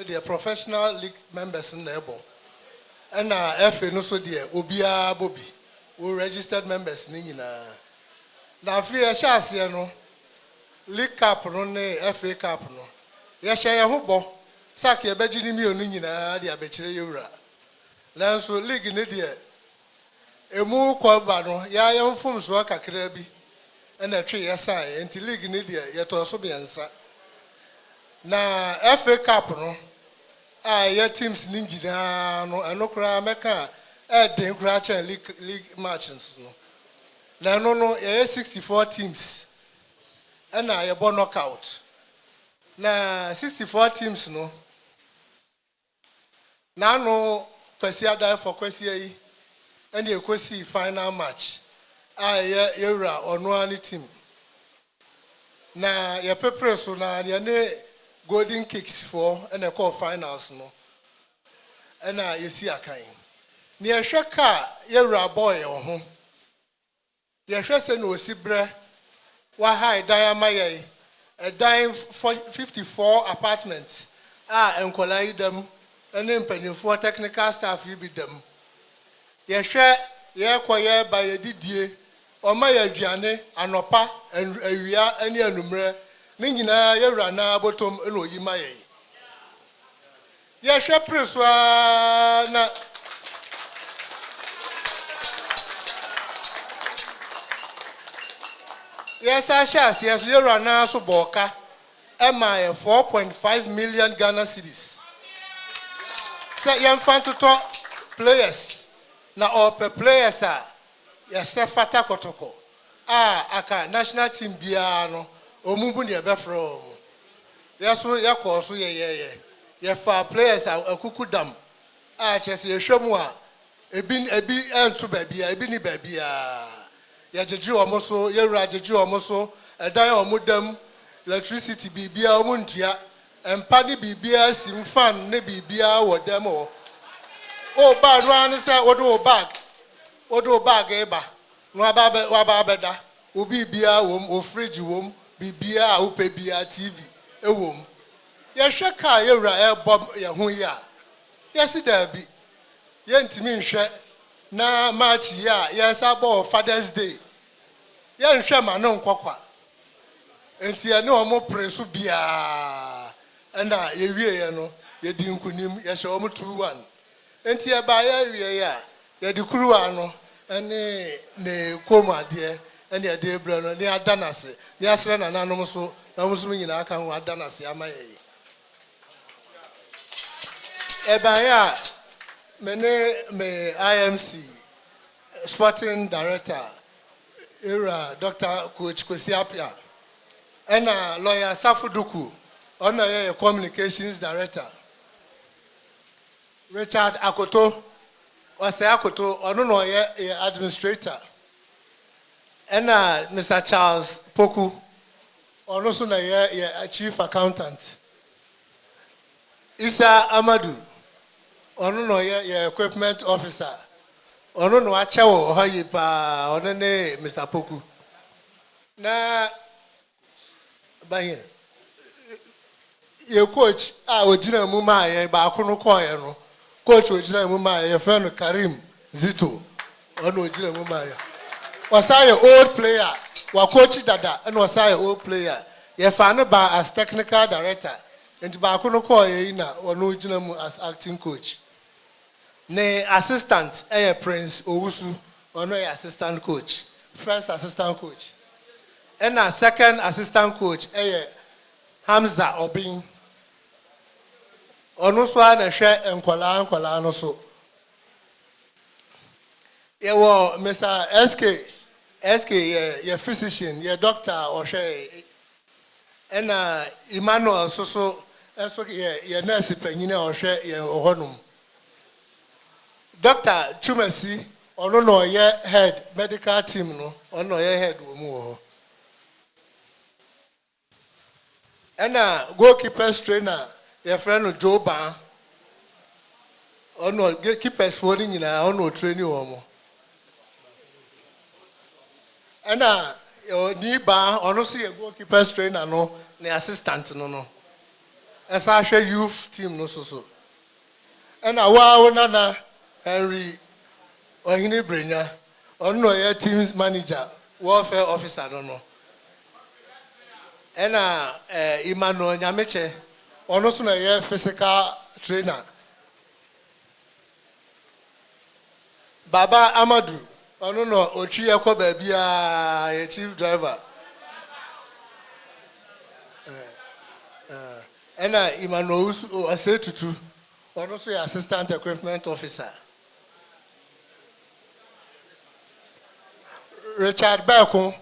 The professional league members in the able. And FA no so dear Obia Bobby, who registered members Nina. Now, fear Shasia no League Cup no FA Cup no. Yashaya Hubo, Saki Abejini Nina, the Abechere Yura. Nanso league ne dear. Emu kwaba no ya yamfum so akakra bi na twe yesai enti league ne dia yeto so biansa na FA Cup no ya teams ni ngina no enokra meka den kra cha league matches no na no 64 teams na ye bo knockout na 64 teams no na no kwasi adai for kwasi yi and you could see final match. Yura or no any team. Now, your paper so now, your golden kicks for and a call finals no. And now you see a kind. Near Shaka, Yura boy or home. Your Shasson was Sibre, Wahai Diamaya, a dying 54 apartments. And collide them, and then penny for technical staff, you be them. Yehwe ye koye ba yedidie o ma yaduane anopa awia ani anumre ni nyina yewura na botom eno yima ye yehwe preswa na yesa shas yes yewura na so boka ema 4.5 million Ghana cedis say yemfa to players na ope players yes fata Kotoko aka national team bia no omumbu ne be from yeso yakọ so ye fa players Awukudae chese yehwemu ebi ento ba bia ebi ni ba bia ye jeje omoso yewura jeje omoso edan omudam electricity bibia omuntua empa ni bibia sim fan ne bibia wodam o bad run say odo bag eba no aba beda obi bia wom o fridge wom bibia o pe bia TV ewom ye hwe ka yewura ebob ye ho ya yes there bi ye ntimi nhwe na match ya yes about Father's Day ye nhwe ma no nkokwa enti ye ne omo presu bia na ye wie ye no ye di nkunim ye hwe omo 2-1 enti e ba ya wie ya ye di kuruwa no ene ne komade ene e de bra no ne adanase ne asre na nanom so na musu nyina aka ho adanase amaye e ba ya me IMC sporting director era Dr. Coach Kwesiapia ena lawyer Safuduku ona ye communications director Richard Akoto Akoto ono no ye administrator ena Mr. Charles Poku ono so na ye chief accountant Isa Amadu ono no ye equipment officer ono no achewo hoyi pa ono ne Mr. Poku na bahin ye coach ojina mu ma ye ba akunu ko ye no coach ojina mu ma ye friend Karim Zito ono ojina mu ma ye wasaye old player wa coach dada and wasaye old player ye fa no ba as technical director and ba akunu ko ye na ono ojina mu as acting coach ne assistant Prince Owusu ono ye assistant coach first assistant coach and a second assistant coach Hamza Obin ono so na hwe enkwala no so ye wo Mr. SK ye physician ye doctor o hwe and Emmanuel so ye nurse panyina o hwe ye ohonum Dr. Chumasi ono no ye head medical team no ono ye head wo mu ho and goalkeepers trainer your friend Joe Ban ono goalkeepers for ni na ono training wo and ni Ban ono so ye goalkeepers trainer no ne assistant no as I share youth team no so. And a wow nana Henry Ohini Brenya, or no team manager, welfare officer, I don't know. And Emmanuel Nyameche, or no sooner physical trainer. Baba Amadou, I don't know, Ochia Kobe, a chief driver. And Emmanuel I say to two, or also assistant equipment officer. Richard Beko,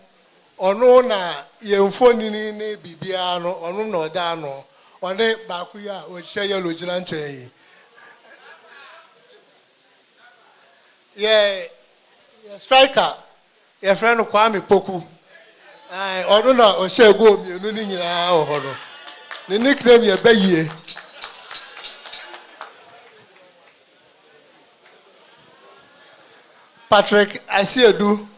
or no na yemfoni ni bibiano, or no dano, or ne bakuya, or share your lujanche. Yeah, striker, your friend Kwame Poku. I don't know, or share go, you know, the nickname ye Baye. Patrick, I see you do.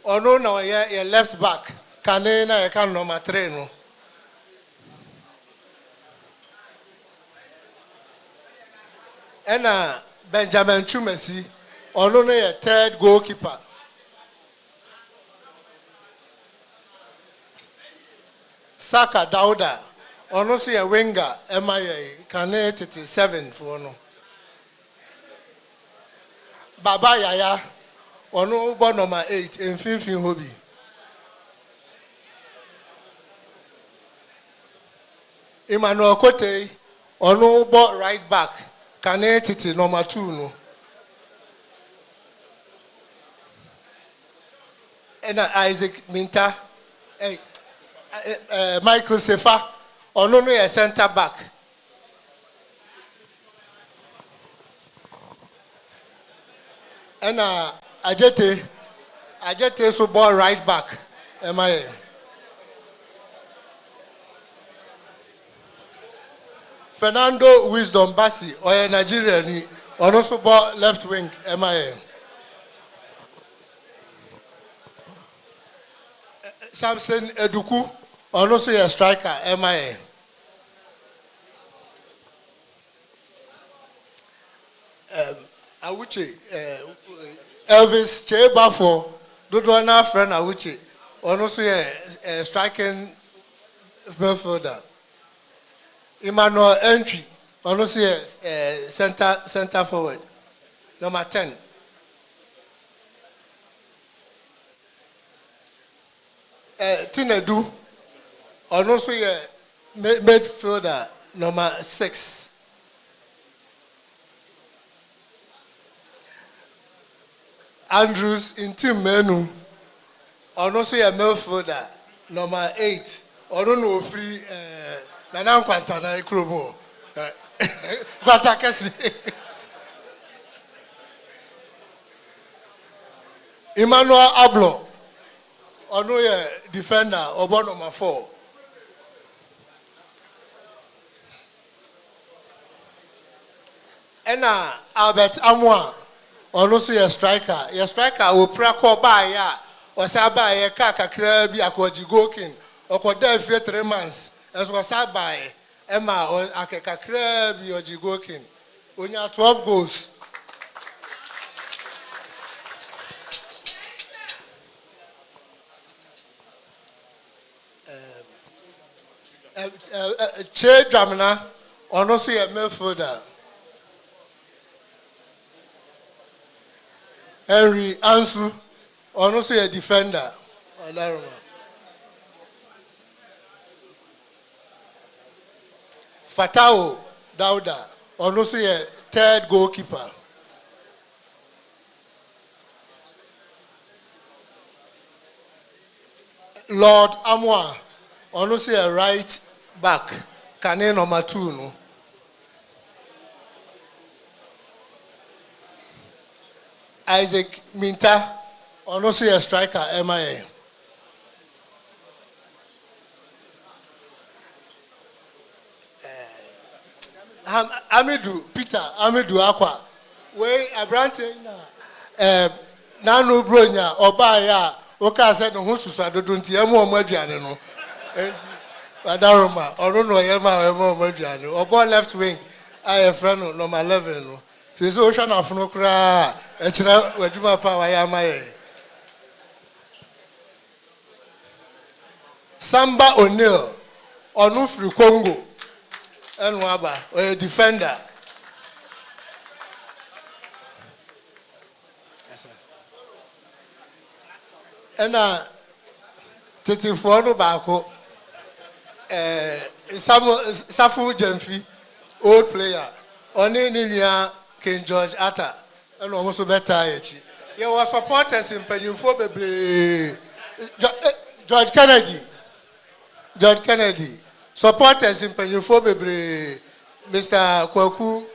Or no, ye left back. Kanena, you can number 3 no. And Benjamin Chumesi, or no, ye third goalkeeper. Saka Dauda. Ono so a winger MIA Kane 7 for no. Baba Yaya ono bo number 8 in Finfin Hobby. Emmanuel Kote ono bo right back Kane number 2 no. And Isaac Minta Michael Sefa or no a center back. And Ajete so ball right back. MIA. Fernando Wisdom Bassi or a Nigerian or also ball left wing. MIA. Samson Eduku or also a striker. MIA. Awukudae, Elvis Chebafo, Dodwana friend Awukudae, or also a striking midfielder. Emmanuel Entry, or also a center forward, number 10. Tinedu, or also a midfielder, number 6. Andrews in team menu, or also a midfielder, number 8. Or don't know free Nana Quantana Kromo. Emmanuel Ablo, or no a defender, or number 4. And Albert Amwa. Or also a striker. Your striker will pre-call by ya or Saba a kaka crabby a Kojigokin or Kodel 3 months as was by Emma or Akaka crabby or Jigokin. When you 12 goals. Che Dramina or also a midfielder. Henry Ansu, or also a defender. Fatao Dauda, or also a third goalkeeper. Lord Amwa, or also a right back. Kane number 2 no. Isaac Minta, or also a striker, MIA. Amidou Aqua. Way a branching Nano Bronya, or by ya, or Casa, no Husus, I don't hear more Madiano. Adaroma, or no, Yama, or ball left wing. I have friend no my level. This ocean of no cry. It's not where my power. Yama. Samba O'Neill, Onufri Congo, and Waba, or a defender. And Titi Fuano Bako, Safu Jemfi, old player, Oni Ninia, King George Atta, and almost better. You were supporters in Penyufo George Kennedy. George Kennedy. Supporters in Penyufo Mr. Kwaku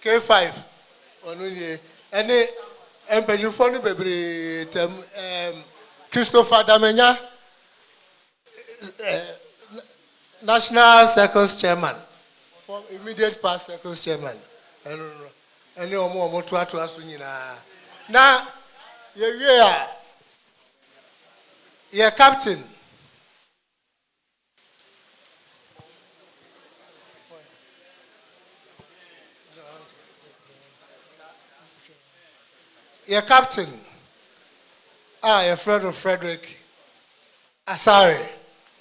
K5. Onunye. And Penyufo Christopher Damenya, National Circles Chairman, immediate past Circles Chairman. And no more to us. Now, you're captain. You're captain. You're Frederick Asare.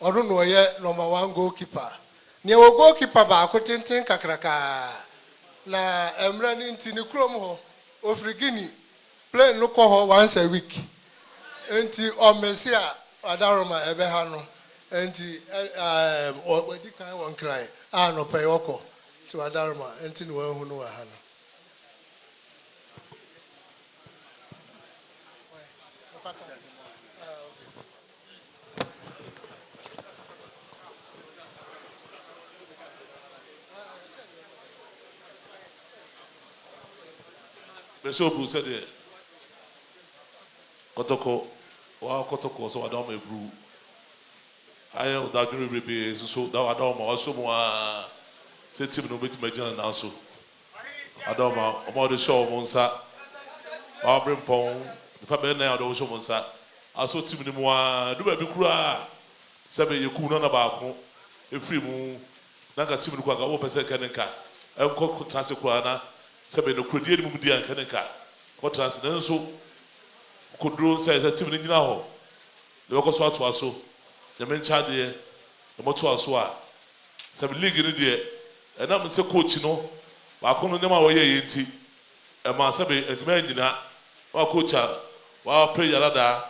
I don't know yet, number one goalkeeper. Near goalkeeper, but I couldn't think Kakraka. Na I'm running to the Chrome of Guinea. Play no call once a week. Enti o Messia Adaroma Ebehano. Enti what you can one cry. No payoko to Adaroma. Enti no one who know Hano. Besobu said it. Kotoko, wow, Kotoko, so I don't make brew. I am that very be so that I don't also said Simon with my general also. I don't know about the show Monsa. I'll bring Pong. If I been now, the show Monsa. I saw Timmy Moa, do a big cry. Sabe you could not about a free moon. Naka Timmy Quaka, open second and car. And cock Tassequana. Sabe no credit Mudia and Kanaka. What transit so could drone says a Timmy now. The Okoswa to us so. The men child there, the motor aswa. Sabe league in the and I'm a coach, you know. But I couldn't know my way yet. And my Sabe and Mandina, our coach, our prayer ladder,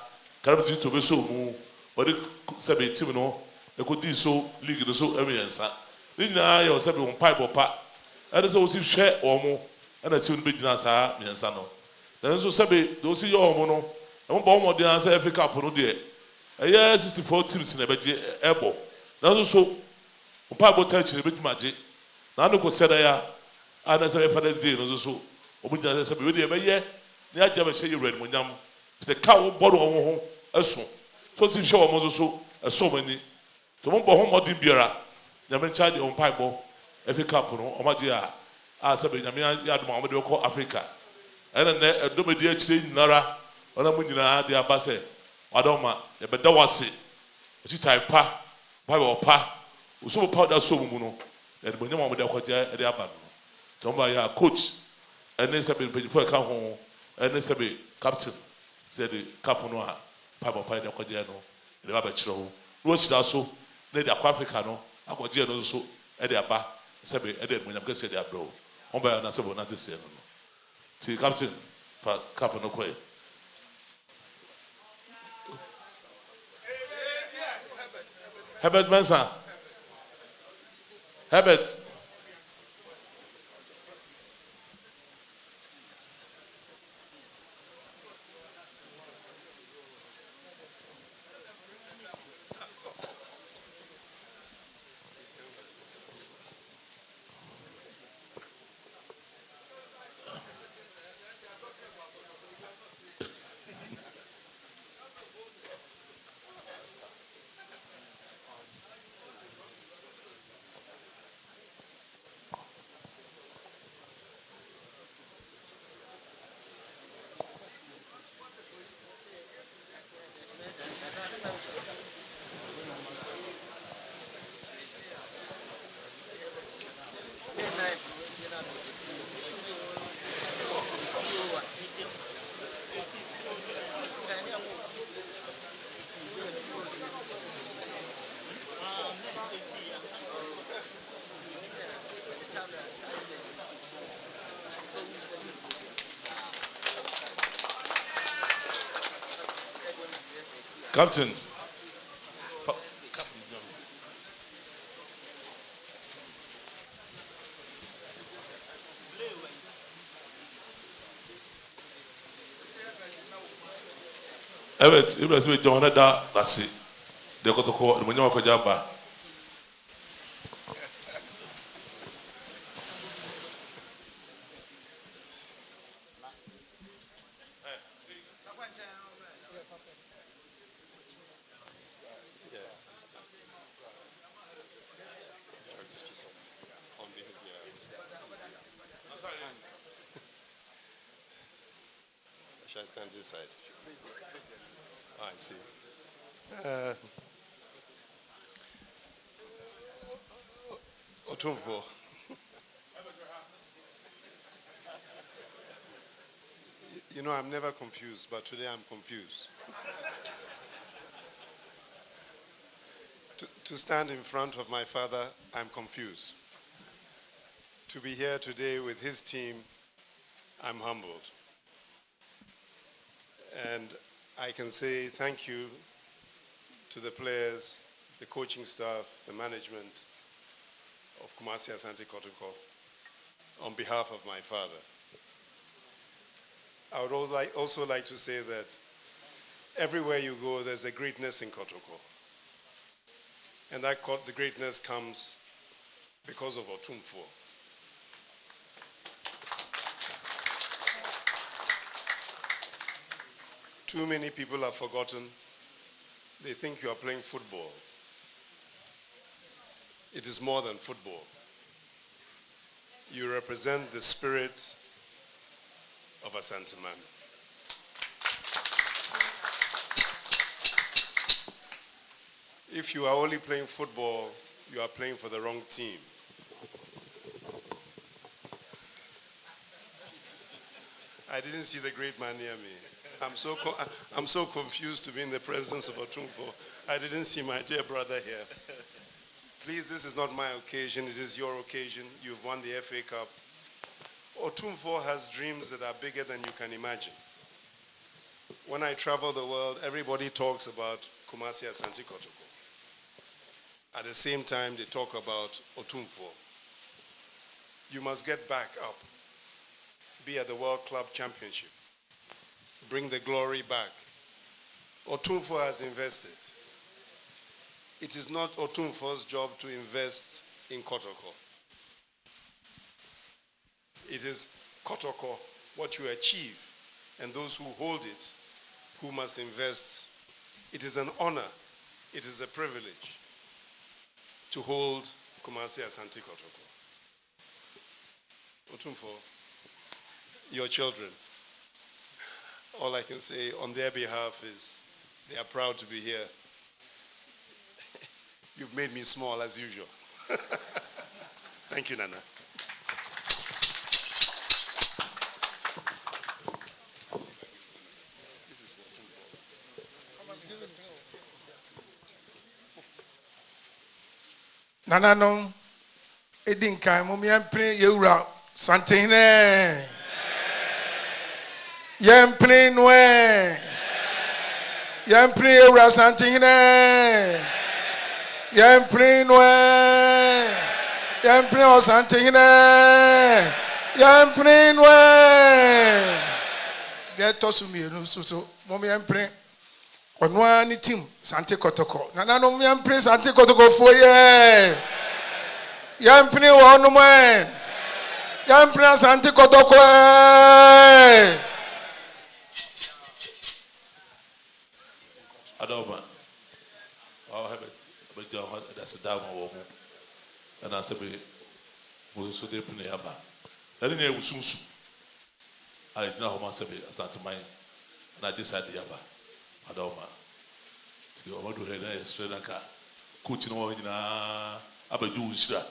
carries to be so moo. But it Sabe Timino, they could do so, league in the so every answer. Then I was Sabe on pipe or pat. And it's also share or more. And a tune big nasa, Miansano. Then so Sabe, those see your mono, and one bomb of the answer FA Cup no dear. A year 64 teams in a bed elbow. Now so, Pabo touch a bit magic. Now no consider and as a Father's Day, no so. Obuja said, "We have a year." The Ajaba say you read when yam. The cow bottle on home, a so. So show almost so, so many. To one home or Dimbiera, the men charge on pipe ball, FA Cup, or Magia. As a Benjamin Yadma, what they call Africa. And then a domedia chain Nara, or a Munina, the Abase, Adoma, a Bedawasi, a Chitai Pa, Bible Pa, who so powder so muno, and when you want with the Aban. Tomba, coach, and then Sabin before I come home, and then Sabi, captain, said the Caponoa, Papa Pai de Codiano, the Rabachro, Roach Dasso, Lady Aquafricano, Aquadiano, so, at the Abba, Sabi, and then when I'm going to say the Abro. On by an answer, not to say no. See, Captain, for Capano Quay. Herbert Mensa. Herbert. Captain. Evet, İbrahim John da nasi. De Kotoko, the Munyama Kojaba. Shall I stand this side? I see. Otumfo. You know, I'm never confused, but today I'm confused. To stand in front of my father, I'm confused. To be here today with his team, I'm humbled. And I can say thank you to the players, the coaching staff, the management of Kumasi Asante Kotoko on behalf of my father. I would also like to say that everywhere you go, there's a greatness in Kotoko. And the greatness comes because of Otumfo. Too many people have forgotten. They think you are playing football. It is more than football. You represent the spirit of Asantehene. If you are only playing football, you are playing for the wrong team. I didn't see the great man near me. I'm so confused to be in the presence of Otumfo. I didn't see my dear brother here. Please, this is not my occasion. It is your occasion. You've won the FA Cup. Otumfo has dreams that are bigger than you can imagine. When I travel the world, everybody talks about Kumasi Asante Kotoko. At the same time, they talk about Otumfo. You must get back up. Be at the World Club Championship. Bring the glory back. Otumfo has invested. It is not Otumfo's job to invest in Kotoko. It is Kotoko, what you achieve, and those who hold it, who must invest. It is an honor, it is a privilege to hold Kumasi Asante Kotoko. Otumfo, your children, all I can say on their behalf is they are proud to be here. You've made me small as usual. Thank you, Nana. Nana no edinkan mo me mpre yewura Asantehene. Yempre noe. Yempre yewura Asantehene. Yempre noe. Yempre Asantehene. Yempre noe. De tosumi no so mo me mpre Onwa ni team Asante Kotoko. Nana no me mpre Asante Kotoko fo ye. Yampre wo no mo e. Yampre Asante Kotoko e. Adoma. I'll have it. But that's a dama woman. And I said, we so they play about. I didn't know soon. I didn't know how much Asantehene. And I decided to have Adoma. I want to hear that straight like a coach in one in a Abadu Shira.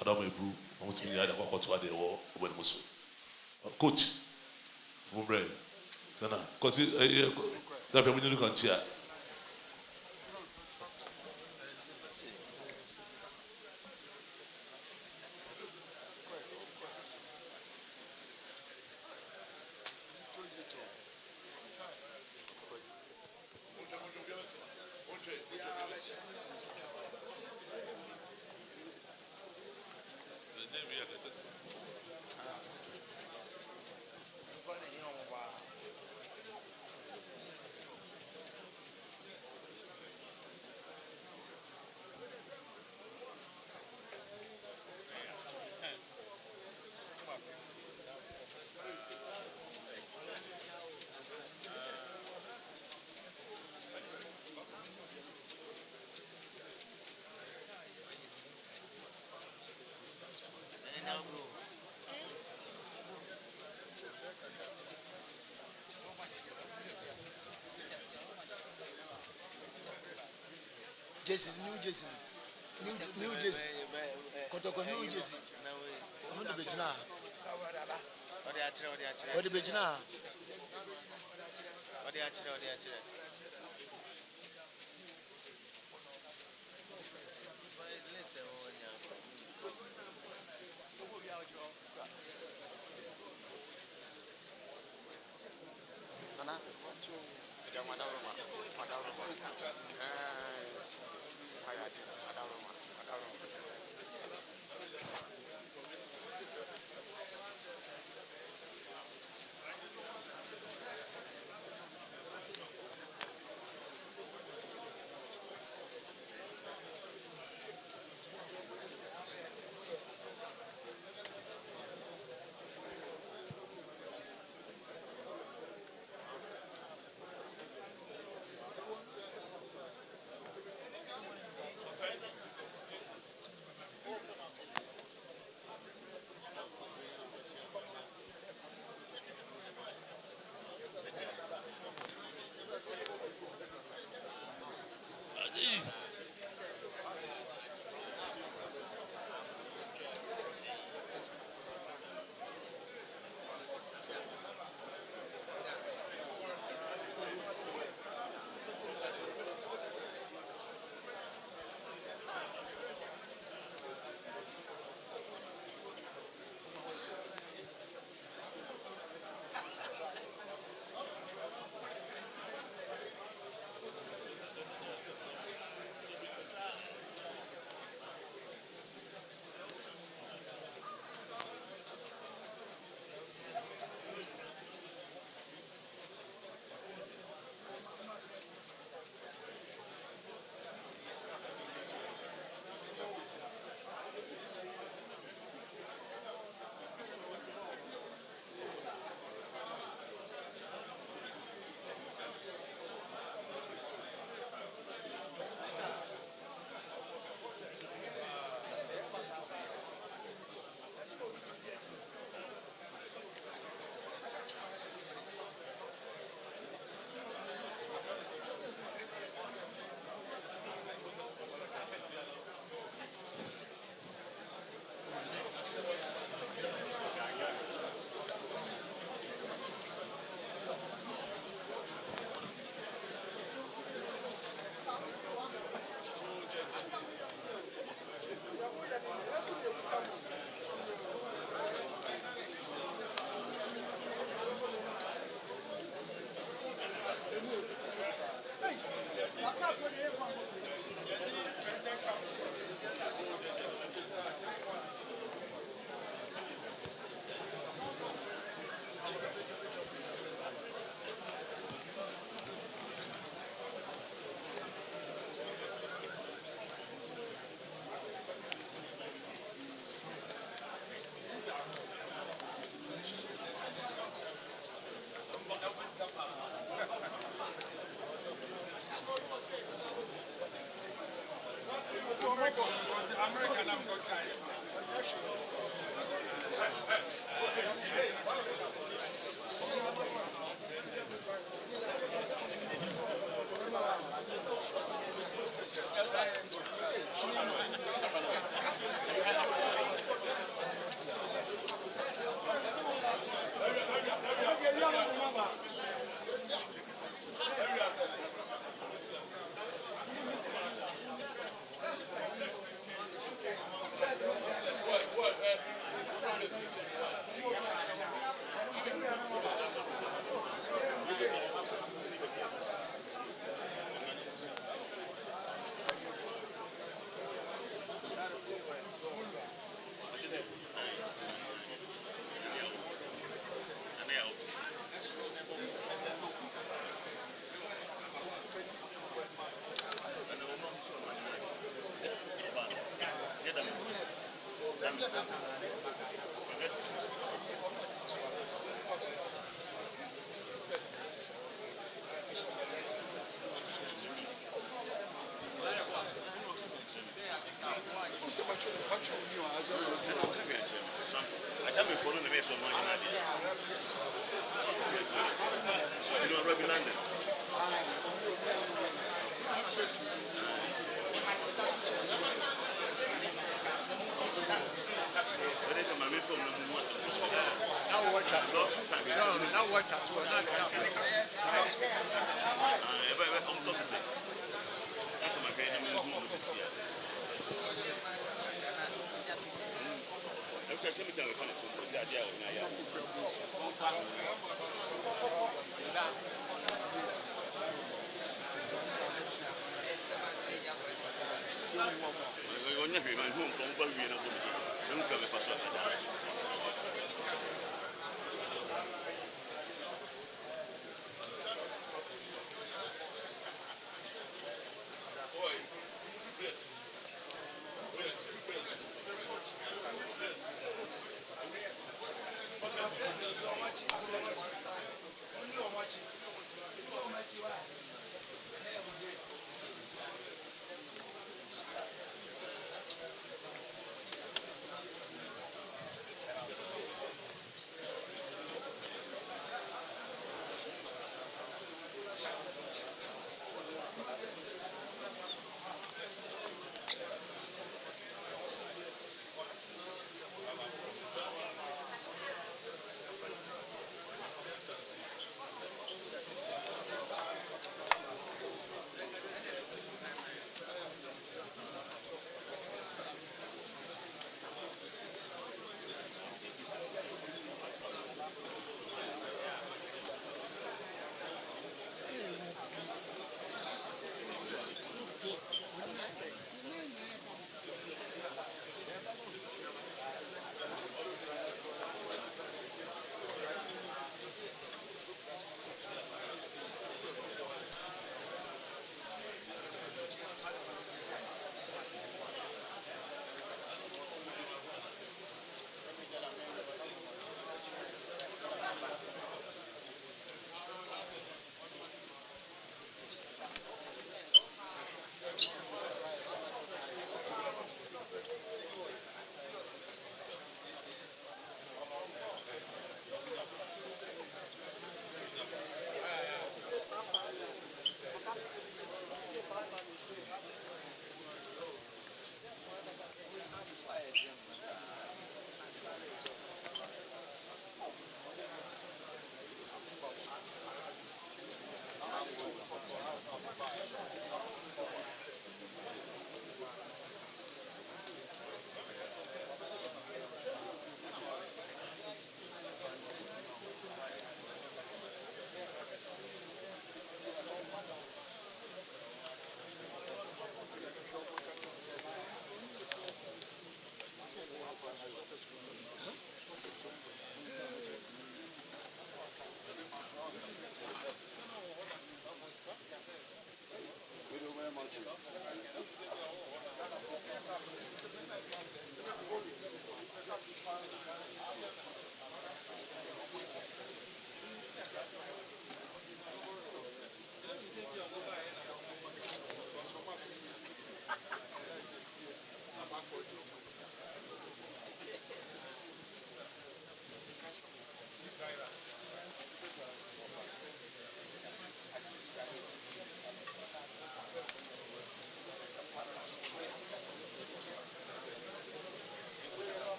Adoma Brew. I was being either what to the war when was coach. Mumbre. Sana. Because that when you look on chair. Jason, New Jason, New Jason, Kotoko, New Jason. I'm the Bejana. What the Bejana?